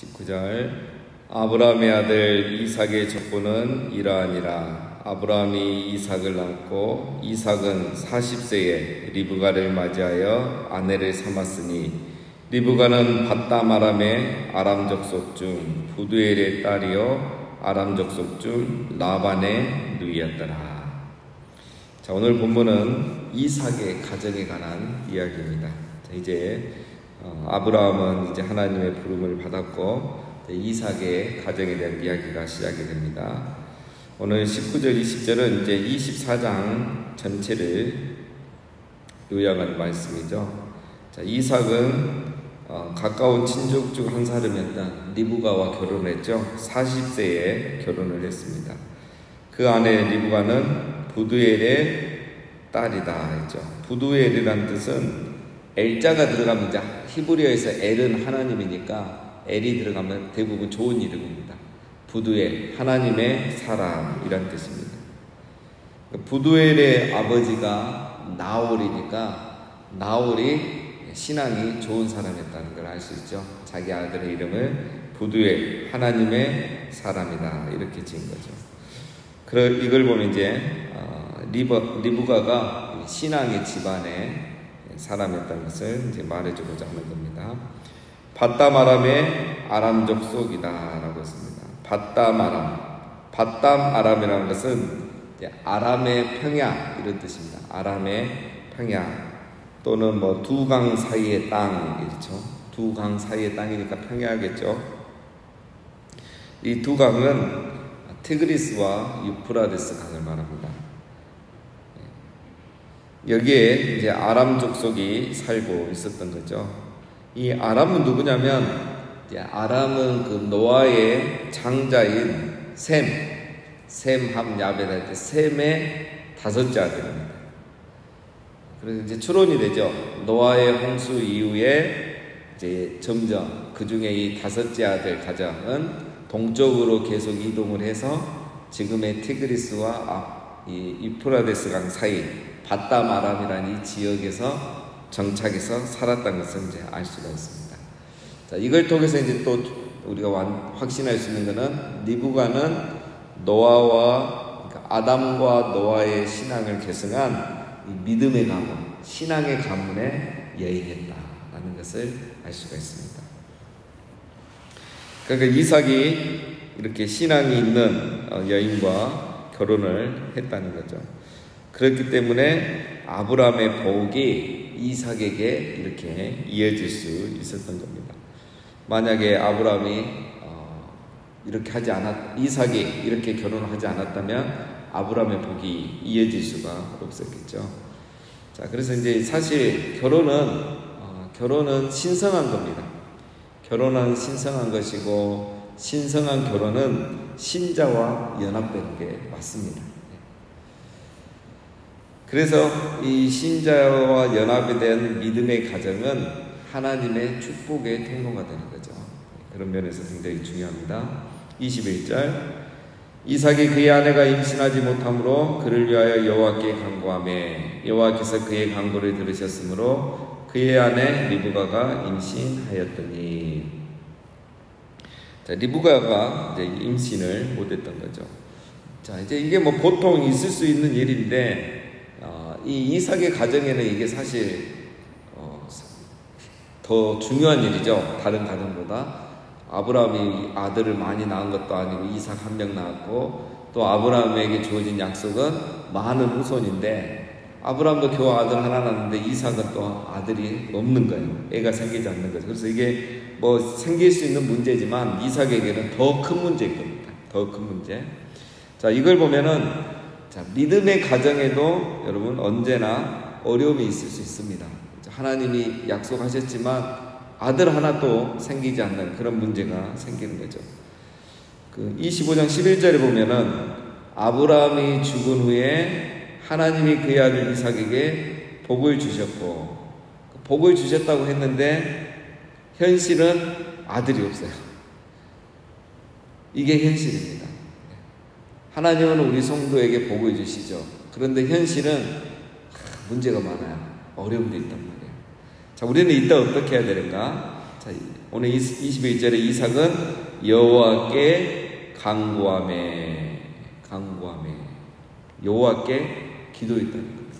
19절 아브라함의 아들 이삭의 족보는 이러하니라. 아브라함이 이삭을 낳고 이삭은 40세에 리브가를 맞이하여 아내를 삼았으니 리브가는 밧담 아람의 아람 족속 중 부두엘의 딸이요 아람 족속 중 라반의 누이였더라. 자, 오늘 본문은 이삭의 가정에 관한 이야기입니다. 자, 이제 아브라함은 이제 하나님의 부름을 받았고 이삭의 가정에 대한 이야기가 시작이 됩니다. 오늘 19절, 20절은 이제 24장 전체를 요약하는 말씀이죠. 자, 이삭은 가까운 친족 중 한 사람이었던 리브가와 결혼했죠. 40세에 결혼을 했습니다. 그 아내 리브가는 부두엘의 딸이다 했죠. 부두엘이란 뜻은 엘자가 들어가면 이제 히브리어에서 엘은 하나님이니까 엘이 들어가면 대부분 좋은 이름입니다. 부두엘, 하나님의 사람이란 뜻입니다. 부두엘의 아버지가 나홀이니까 나홀이 신앙이 좋은 사람이었다는 걸 알 수 있죠. 자기 아들의 이름을 부두엘, 하나님의 사람이다 이렇게 지은 거죠. 이걸 보면 이제 리브가가 신앙의 집안의 사람이었다는 것을 이제 말해주고자 하는 겁니다. 밧담 아람의 아람 족속이다라고 했습니다. 밧담 아람이라는 것은 이제 아람의 평야 이런 뜻입니다. 아람의 평야 또는 뭐 두 강 사이의 땅 이렇죠. 두 강 사이의 땅이니까 평야겠죠. 이 두 강은 티그리스와 유프라데스 강을 말합니다. 여기에 이제 아람 족속이 살고 있었던 거죠. 이 아람은 누구냐면 이제 아람은 그 노아의 장자인 셈, 함, 야벳 할 때 셈의 다섯째 아들입니다. 그래서 이제 추론이 되죠. 노아의 홍수 이후에 이제 점점 그 중에 이 다섯째 아들 가장은 동쪽으로 계속 이동을 해서 지금의 티그리스와 이 유프라데스 강 사이 밧담 아람이라는 이 지역에서 정착해서 살았다는 것을 이제 알 수가 있습니다. 자, 이걸 통해서 이제 또 우리가 확신할 수 있는 것은 리브가는 노아와 그러니까 아담과 노아의 신앙을 계승한 이 믿음의 가문, 신앙의 가문에 여인했다라는 것을 알 수가 있습니다. 그러니까 이삭이 이렇게 신앙이 있는 여인과 결혼을 했다는 거죠. 그렇기 때문에 아브라함의 복이 이삭에게 이렇게 이어질 수 있었던 겁니다. 만약에 아브라함이 이삭이 이렇게 결혼을 하지 않았다면 아브라함의 복이 이어질 수가 없었겠죠. 자, 그래서 이제 사실 결혼은 신성한 겁니다. 결혼은 신성한 것이고 신성한 결혼은 신자와 연합되는 게 맞습니다. 그래서 이 신자와 연합이 된 믿음의 가정은 하나님의 축복의 통로가 되는 거죠. 그런 면에서 굉장히 중요합니다. 21절 이삭이 그의 아내가 임신하지 못하므로 그를 위하여 여호와께 간구하매 여호와께서 그의 간구를 들으셨으므로 그의 아내 리브가가 임신하였더니. 자, 리브가가 이제 임신을 못했던 거죠. 자, 이제 이게 뭐 보통 있을 수 있는 일인데 이 이삭의 가정에는 이게 사실 더 중요한 일이죠. 다른 가정보다. 아브라함이 아들을 많이 낳은 것도 아니고 이삭 한 명 낳았고 또 아브라함에게 주어진 약속은 많은 후손인데 아브라함도 겨우 아들 하나 낳았는데 이삭은 또 아들이 없는 거예요. 애가 생기지 않는 거죠. 그래서 이게 뭐 생길 수 있는 문제지만 이삭에게는 더 큰 문제일 겁니다. 더 큰 문제. 자, 이걸 보면은 자, 믿음의 가정에도 여러분 언제나 어려움이 있을 수 있습니다. 하나님이 약속하셨지만 아들 하나도 생기지 않는 그런 문제가 생기는 거죠. 그 25장 11절에 보면은 아브라함이 죽은 후에 하나님이 그의 아들 이삭에게 복을 주셨고 복을 주셨다고 했는데 현실은 아들이 없어요. 이게 현실입니다. 하나님은 우리 성도에게 복을 주시죠. 그런데 현실은 문제가 많아요. 어려움도 있단 말이에요. 자, 우리는 이때 어떻게 해야 되는가? 자, 오늘 21절에 이삭은 여호와께 간구하매 여호와께 기도했다는 겁니다.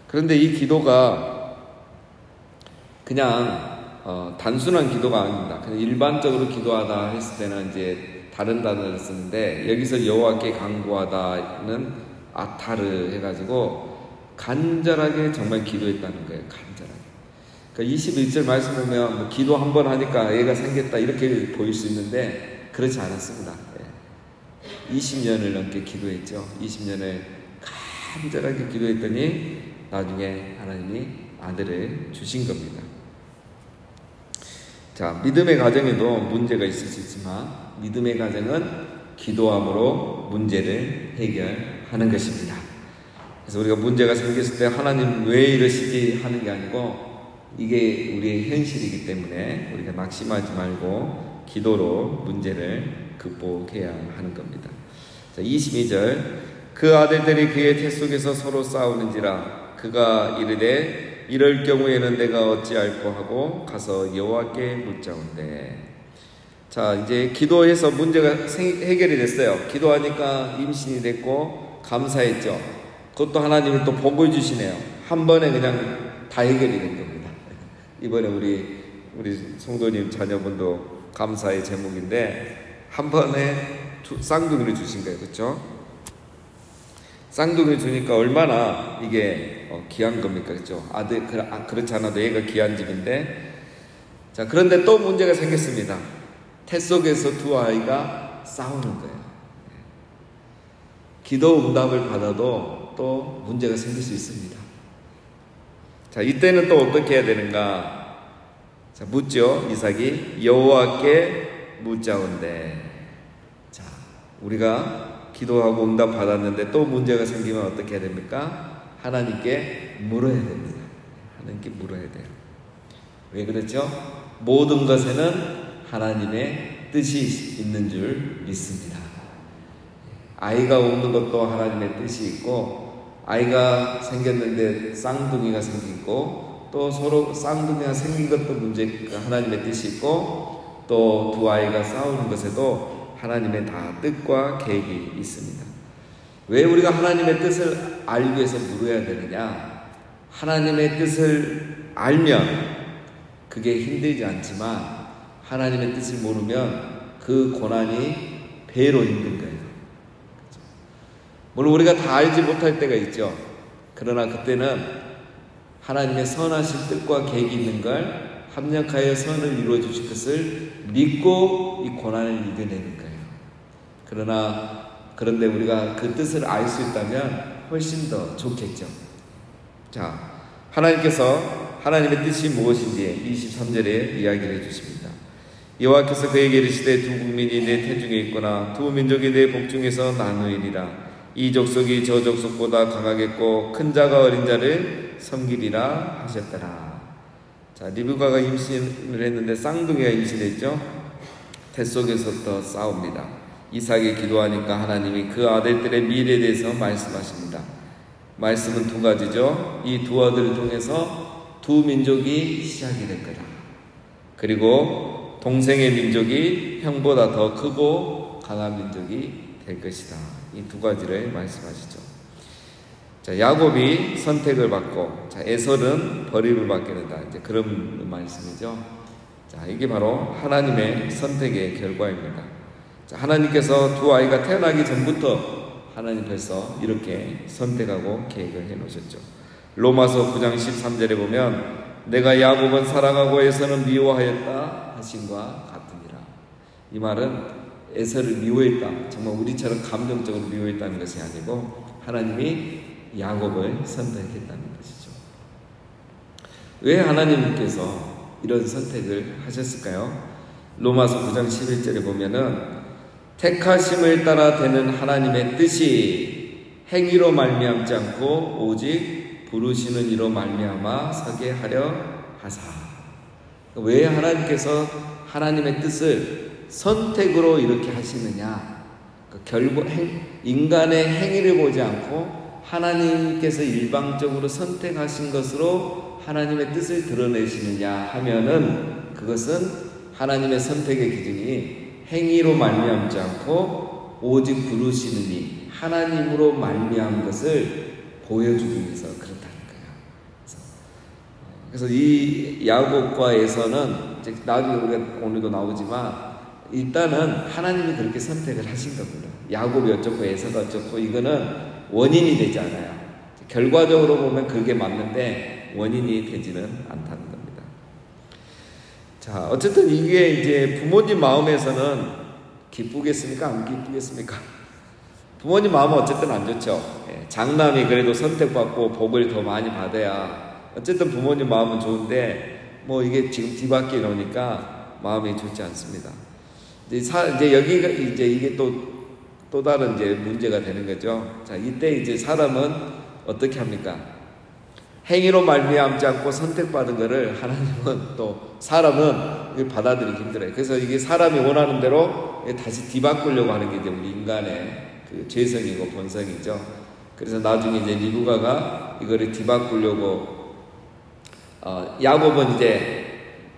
그런데 이 기도가 그냥 단순한 기도가 아닙니다. 그냥 일반적으로 기도하다 했을 때는 이제 다른 단어를 쓰는데, 여기서 여호와께 간구하다는 아타르 해가지고 간절하게 정말 기도했다는 거예요. 간절하게. 그러니까 21절 말씀 보면 뭐 기도 한 번 하니까 애가 생겼다 이렇게 보일 수 있는데 그렇지 않았습니다. 20년을 넘게 기도했죠. 20년을 간절하게 기도했더니 나중에 하나님이 아들을 주신 겁니다. 자, 믿음의 가정에도 문제가 있을 수 있지만 믿음의 가정은 기도함으로 문제를 해결하는 것입니다. 그래서 우리가 문제가 생겼을 때 하나님 왜 이러시지 하는 게 아니고, 이게 우리의 현실이기 때문에 우리가 낙심하지 말고 기도로 문제를 극복해야 하는 겁니다. 자, 22절, 그 아들들이 그의 태 속에서 서로 싸우는지라 그가 이르되 이럴 경우에는 내가 어찌할꼬 하고 가서 여호와께 묻자온대. 자, 이제 기도해서 문제가 해결이 됐어요. 기도하니까 임신이 됐고 감사했죠. 그것도 하나님이 또 복을 주시네요. 한 번에 그냥 다 해결이 된 겁니다. 이번에 우리 성도님 자녀분도 감사의 제목인데 한 번에 쌍둥이를 주신 거예요. 그렇죠? 쌍둥이를 주니까 얼마나 이게 귀한 겁니까? 그렇죠? 아들, 그렇지 않아도 얘가 귀한 집인데, 자, 그런데 또 문제가 생겼습니다. 태 속에서 두 아이가 싸우는 거예요. 기도 응답을 받아도 또 문제가 생길 수 있습니다. 자, 이때는 또 어떻게 해야 되는가? 자, 묻죠. 이삭이 여호와께 묻자온대. 자, 우리가 기도하고 응답 받았는데 또 문제가 생기면 어떻게 해야 됩니까? 하나님께 물어야 됩니다. 하나님께 물어야 돼요. 왜 그렇죠? 모든 것에는 하나님의 뜻이 있는 줄 믿습니다. 아이가 없는 것도 하나님의 뜻이 있고, 아이가 생겼는데 쌍둥이가 생기고, 또 서로 쌍둥이가 생긴 것도 하나님의 뜻이 있고, 또 두 아이가 싸우는 것에도 하나님의 다 뜻과 계획이 있습니다. 왜 우리가 하나님의 뜻을 알기 위해서 물어야 되느냐? 하나님의 뜻을 알면 그게 힘들지 않지만 하나님의 뜻을 모르면 그 고난이 배로 힘든 거예요. 물론 우리가 다 알지 못할 때가 있죠. 그러나 그때는 하나님의 선하신 뜻과 계획이 있는 걸 합력하여 선을 이루어 주실 것을 믿고 이 고난을 이겨내는 거예요. 그런데 우리가 그 뜻을 알 수 있다면 훨씬 더 좋겠죠. 자, 하나님께서 하나님의 뜻이 무엇인지 23절에 이야기를 해주십니다. 여호와께서 그에게 이르시되 두 국민이 내 태중에 있거나 두 민족이 내 복중에서 나누이리라. 이 족속이 저 족속보다 강하겠고 큰 자가 어린 자를 섬기리라 하셨더라. 자, 리브가가 임신을 했는데 쌍둥이가 임신했죠. 태 속에서부터 싸웁니다. 이삭이 기도하니까 하나님이 그 아들들의 미래에 대해서 말씀하십니다. 말씀은 두 가지죠. 이 두 아들을 통해서 두 민족이 시작이 될 거다. 그리고 동생의 민족이 형보다 더 크고 강한 민족이 될 것이다. 이 두 가지를 말씀하시죠. 자, 야곱이 선택을 받고, 자, 에서는 버림을 받게 된다. 이제 그런 말씀이죠. 자, 이게 바로 하나님의 선택의 결과입니다. 자, 하나님께서 두 아이가 태어나기 전부터 하나님 벌써 이렇게 선택하고 계획을 해 놓으셨죠. 로마서 9장 13절에 보면 내가 야곱은 사랑하고 에서는 미워하였다 하신과 같으니라. 이 말은 에서를 미워했다, 정말 우리처럼 감정적으로 미워했다는 것이 아니고 하나님이 야곱을 선택했다는 것이죠. 왜 하나님께서 이런 선택을 하셨을까요? 로마서 9장 11절에 보면은 택하심을 따라 되는 하나님의 뜻이 행위로 말미암지 않고 오직 부르시는 이로 말미암아 서게 하려 하사. 왜 하나님께서 하나님의 뜻을 선택으로 이렇게 하시느냐? 결국 인간의 행위를 보지 않고 하나님께서 일방적으로 선택하신 것으로 하나님의 뜻을 드러내시느냐 하면은 그것은 하나님의 선택의 기준이 행위로 말미암지 않고 오직 부르시는 이 하나님으로 말미암은 것을 보여주기 위해서 그렇다는 거예요. 그래서 이 야곱과 에서는 나중에 우리가 오늘도 나오지만 일단은 하나님이 그렇게 선택을 하신 겁니다. 야곱이 어쩌고 에서가 어쩌고 이거는 원인이 되지 않아요. 결과적으로 보면 그게 맞는데 원인이 되지는 않다는 겁니다. 자, 어쨌든 이게 이제 부모님 마음에서는 기쁘겠습니까? 안 기쁘겠습니까? 부모님 마음은 어쨌든 안 좋죠. 장남이 그래도 선택받고 복을 더 많이 받아야 어쨌든 부모님 마음은 좋은데 뭐 이게 지금 뒤바뀌어 놓으니까 마음이 좋지 않습니다. 이제 여기가 이제 이게 또 다른 이제 문제가 되는 거죠. 자, 이때 이제 사람은 어떻게 합니까? 행위로 말미암지 않고 선택받은 거를 하나님은 또 사람은 받아들이기 힘들어요. 그래서 이게 사람이 원하는 대로 다시 뒤바꾸려고 하는 게 이제 우리 인간의 그 죄성이고 본성이죠. 그래서 나중에 이제 리브가가 이거를 뒤바꾸려고 야곱은 이제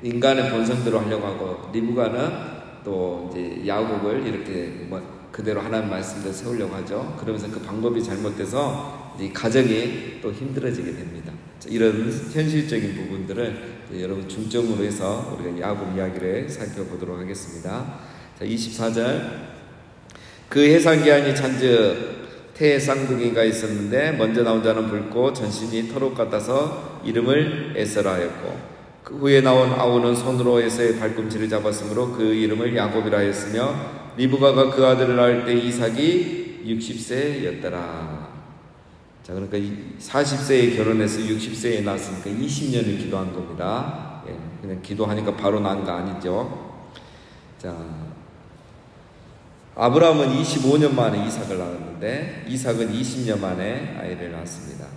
인간의 본성대로 하려고 하고 리브가는 또 이제 야곱을 이렇게 뭐 그대로 하나님 말씀대로 세우려고 하죠. 그러면서 그 방법이 잘못돼서 이 가정이 또 힘들어지게 됩니다. 이런 현실적인 부분들을 여러분 중점으로 해서 우리가 야곱 이야기를 살펴보도록 하겠습니다. 자, 24절. 그 해산기한이 찬즉 태에 쌍둥이가 있었는데 먼저 나온 자는 붉고 전신이 털옷 같아서 이름을 에서라 하였고 그 후에 나온 아우는 손으로 에서의 발꿈치를 잡았으므로 그 이름을 야곱이라 하였으며 리브가가 그 아들을 낳을 때 이삭이 60세였더라. 자, 그러니까 40세에 결혼해서 60세에 낳았으니까 20년을 기도한 겁니다. 예, 그냥 기도하니까 바로 난 거 아니죠. 자, 아브라함은 25년 만에 이삭을 낳았는데 이삭은 20년 만에 아이를 낳았습니다.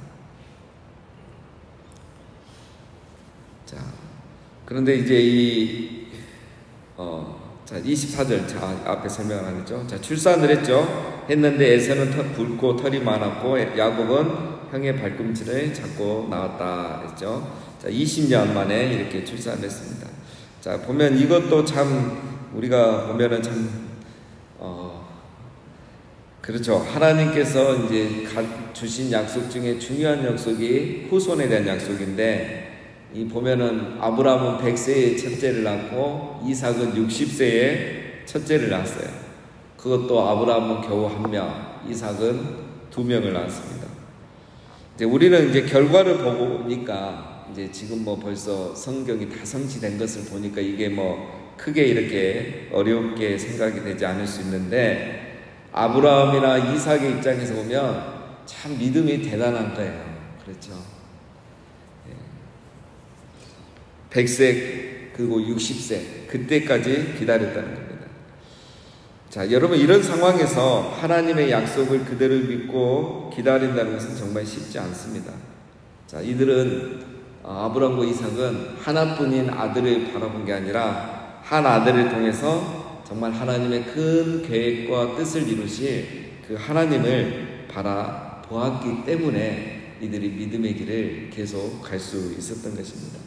자, 그런데 이제 자, 24절, 자, 앞에 설명을 안 했죠. 자, 출산을 했는데 에서는 굵고 털이 많았고 야곱은 형의 발꿈치를 잡고 나왔다 했죠. 자, 20년 만에 이렇게 출산을 했습니다. 자, 보면 이것도 참 우리가 보면은 참 그렇죠. 하나님께서 이제 주신 약속 중에 중요한 약속이 후손에 대한 약속인데 이 보면은 아브라함은 100세에 첫째를 낳고 이삭은 60세에 첫째를 낳았어요. 그것도 아브라함은 겨우 1명, 이삭은 2명을 낳았습니다. 이제 우리는 이제 결과를 보니까 이제 지금 뭐 벌써 성경이 다 성취된 것을 보니까 이게 뭐 크게 이렇게 어렵게 생각이 되지 않을 수 있는데 아브라함이나 이삭의 입장에서 보면 참 믿음이 대단한 거예요. 그렇죠. 100세 그리고 60세 그때까지 기다렸다는 겁니다. 자, 여러분 이런 상황에서 하나님의 약속을 그대로 믿고 기다린다는 것은 정말 쉽지 않습니다. 자, 이들은 아브라함과 이삭은 하나뿐인 아들을 바라본 게 아니라 한 아들을 통해서 정말 하나님의 큰 계획과 뜻을 이루실 그 하나님을 바라보았기 때문에 이들이 믿음의 길을 계속 갈 수 있었던 것입니다.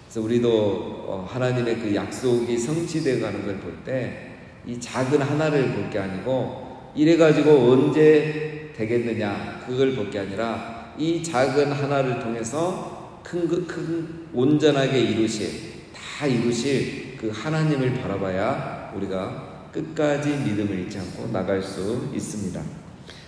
그래서 우리도 하나님의 그 약속이 성취되어 가는 걸 볼 때 이 작은 하나를 볼 게 아니고 이래가지고 언제 되겠느냐 그걸 볼 게 아니라 이 작은 하나를 통해서 큰 온전하게 다 이루실 그 하나님을 바라봐야 우리가 끝까지 믿음을 잃지 않고 나갈 수 있습니다.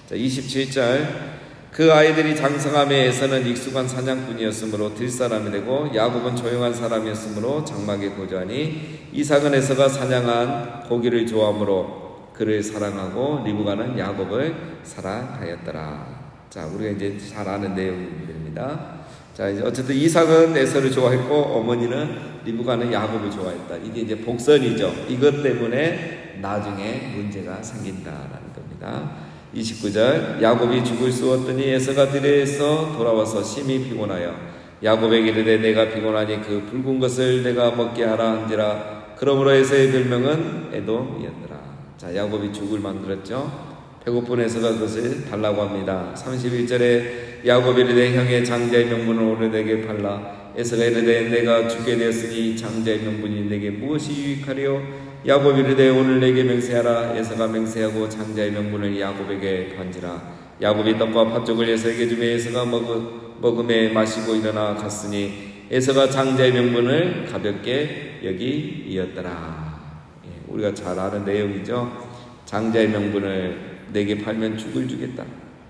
자, 27절. 그 아이들이 장성함에 에서는 익숙한 사냥꾼이었으므로 들사람이 되고 야곱은 조용한 사람이었으므로 장막에 거주하니 이삭은 에서가 사냥한 고기를 좋아하므로 그를 사랑하고 리브가는 야곱을 사랑하였더라. 자, 우리가 이제 잘 아는 내용입니다. 자, 이제 어쨌든 이삭은 에서를 좋아했고 어머니는 리브가는 야곱을 좋아했다. 이게 이제 복선이죠. 이것 때문에 나중에 문제가 생긴다라는 겁니다. 29절. 야곱이 죽을 쑤었더니 에서가 들에서 돌아와서 심히 피곤하여 야곱에게 이르되 내가 피곤하니 그 붉은 것을 내가 먹게 하라 한지라. 그러므로 에서의 별명은 에돔이었더라. 자, 야곱이 죽을 만들었죠. 배고픈 에서가 그것을 달라고 합니다. 31절에 야곱이 이르되 형의 장자의 명분을 오르내게 팔라 에서가 이르되 내가 죽게 되었으니 장자의 명분이 내게 무엇이 유익하리요? 야곱이 이르되 오늘 내게 맹세하라. 에서가 맹세하고 장자의 명분을 야곱에게 번지라. 야곱이 떡과 팥죽을 에서에게 주매 에서가 먹음에 마시고 일어나 갔으니 에서가 장자의 명분을 가볍게 여기이었더라. 우리가 잘 아는 내용이죠. 장자의 명분을 내게 팔면 죽을 주겠다.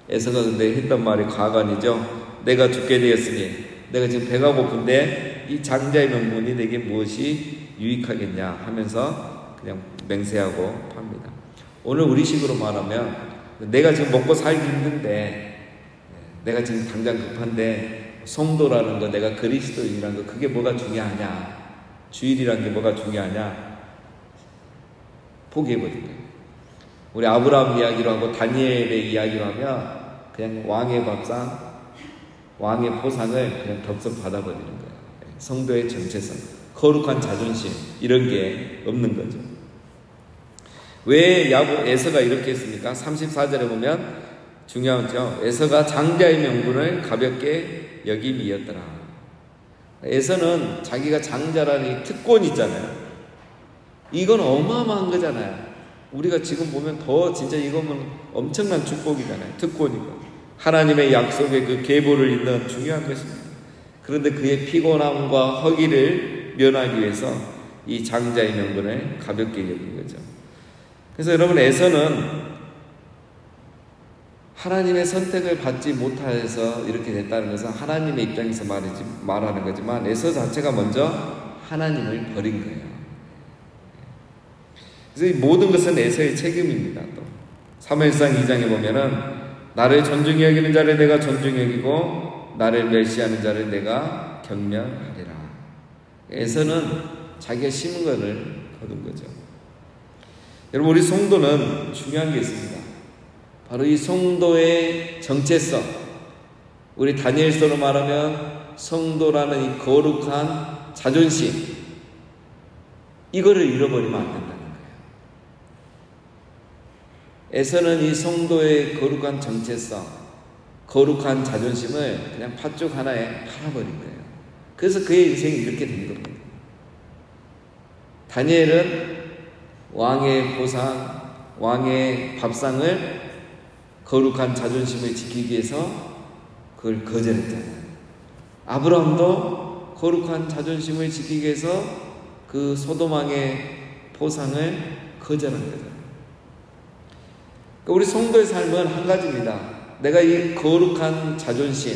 에서가 근데 했던 말이 가관이죠. 내가 죽게 되었으니, 내가 지금 배가 고픈데 이 장자의 명분이 내게 무엇이 유익하겠냐 하면서 그냥 맹세하고 팝니다. 오늘 우리식으로 말하면 내가 지금 먹고 살기 힘든데, 내가 지금 당장 급한데 성도라는 거, 내가 그리스도인이라는 거, 그게 뭐가 중요하냐, 주일이라는 게 뭐가 중요하냐, 포기해버린 거예요. 우리 아브라함 이야기로 하고 다니엘의 이야기로 하면 그냥 왕의 밥상, 왕의 포상을 그냥 덥석 받아버리는 거예요. 성도의 정체성, 거룩한 자존심, 이런 게 없는 거죠. 왜 에서가 이렇게 했습니까? 34절에 보면 중요하죠. 에서가 장자의 명분을 가볍게 여김이었더라. 에서는 자기가 장자라는 이 특권이 있잖아요. 이건 어마어마한 거잖아요. 우리가 지금 보면 더 진짜 이거는 엄청난 축복이잖아요. 특권이고 하나님의 약속의 그 계보를 잇는 중요한 것입니다. 그런데 그의 피곤함과 허기를 면하기 위해서 이 장자의 명분을 가볍게 여긴 거죠. 그래서 여러분, 에서는 하나님의 선택을 받지 못해서 이렇게 됐다는 것은 하나님의 입장에서 말하는 거지만 에서 자체가 먼저 하나님을 버린 거예요. 그래서 이 모든 것은 에서의 책임입니다. 또 사무엘상 2장에 보면은 나를 존중히 여기는 자를 내가 존중히 여기고 나를 멸시하는 자를 내가 경멸하리라. 에서는 자기가 심은 것을 거둔 거죠. 여러분, 우리 성도는 중요한 게 있습니다. 바로 이 성도의 정체성, 우리 다니엘서로 말하면 성도라는 이 거룩한 자존심, 이거를 잃어버리면 안 된다는 거예요. 에서는 이 성도의 거룩한 정체성, 거룩한 자존심을 그냥 팥죽 하나에 팔아버린 거예요. 그래서 그의 인생이 이렇게 된 겁니다. 다니엘은 왕의 보상, 왕의 밥상을 거룩한 자존심을 지키기 위해서 그걸 거절했잖아요. 아브라함도 거룩한 자존심을 지키기 위해서 그 소돔왕의 보상을 거절한 거잖아요. 그러니까 우리 성도의 삶은 한 가지입니다. 내가 이 거룩한 자존심,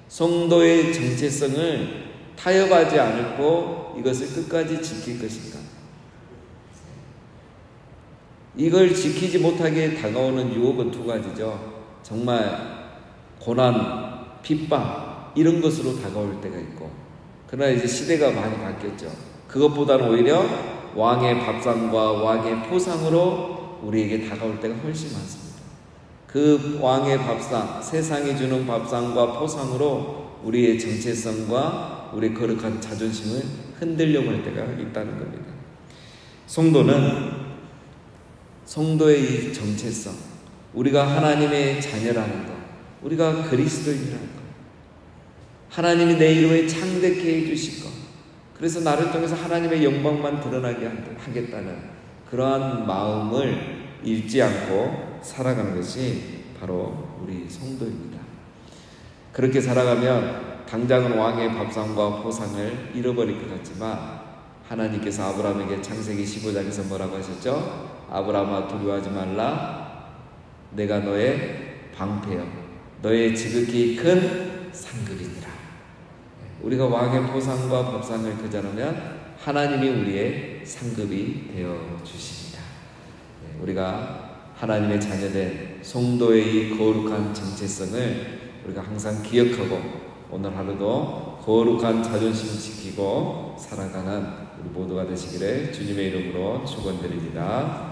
성도의 정체성을 타협하지 않고 이것을 끝까지 지킬 것인가. 이걸 지키지 못하게 다가오는 유혹은 두 가지죠. 정말 고난, 핍박 이런 것으로 다가올 때가 있고, 그러나 이제 시대가 많이 바뀌었죠. 그것보다는 오히려 왕의 밥상과 왕의 포상으로 우리에게 다가올 때가 훨씬 많습니다. 그 왕의 밥상, 세상이 주는 밥상과 포상으로 우리의 정체성과 우리의 거룩한 자존심을 흔들려고 할 때가 있다는 겁니다. 성도의 이 정체성, 우리가 하나님의 자녀라는 것, 우리가 그리스도인이라는 것, 하나님이 내 이름을 창대케 해주실 것, 그래서 나를 통해서 하나님의 영광만 드러나게 하겠다는 그러한 마음을 잃지 않고 살아가는 것이 바로 우리 성도입니다. 그렇게 살아가면 당장은 왕의 밥상과 포상을 잃어버릴 것 같지만 하나님께서 아브라함에게 창세기 15장에서 뭐라고 하셨죠? 아브라함아, 두려워하지 말라. 내가 너의 방패여 너의 지극히 큰 상급이니라. 우리가 왕의 포상과 밥상을 거절하면 하나님이 우리의 상급이 되어 주십니다. 우리가 하나님의 자녀된 성도의 이 거룩한 정체성을 우리가 항상 기억하고 오늘 하루도 거룩한 자존심을 지키고 살아가는 우리 모두가 되시기를 주님의 이름으로 축원드립니다.